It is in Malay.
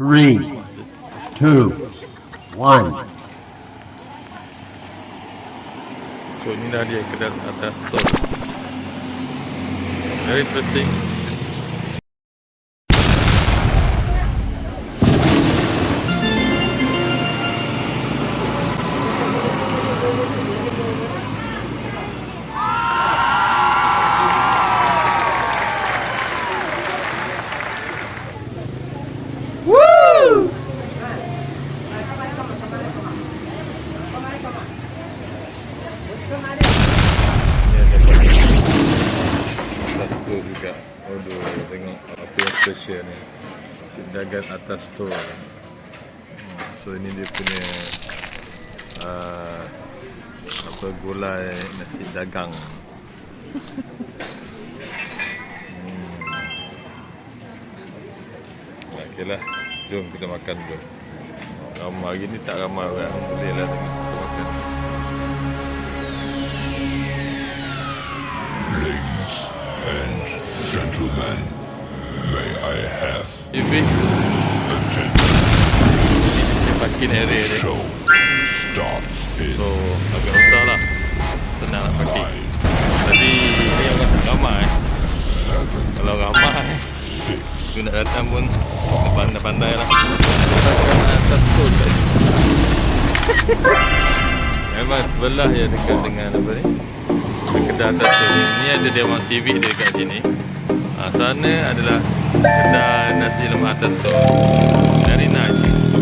3, 2, 1. So inilah dia kedai atas tol. Very interesting. Juga. Aduh, tengok apa yang special ni. Nasi Dagang Atas Tol. So ini dia punya apa, gulai nasi dagang. Okeylah, jom kita makan dulu. Ramai hari ni tak ramai orang, boleh lah kita makan. And gentlemen, may I have Ibik attention? parking area dia. Show starts in So agak susah lah, senang nak parking. Tadi ni orang tak ramai. 7, Kalau ramai 6, tu nak datang pun pandai-pandai lah. Makan atas tol kat sini. Memang sebelah je dekat dengan apa ni, kedai atas tol ni. Ni ada dewan civic dia dekat sini. Sana adalah kedai nasi lemak atas tol. Very nice.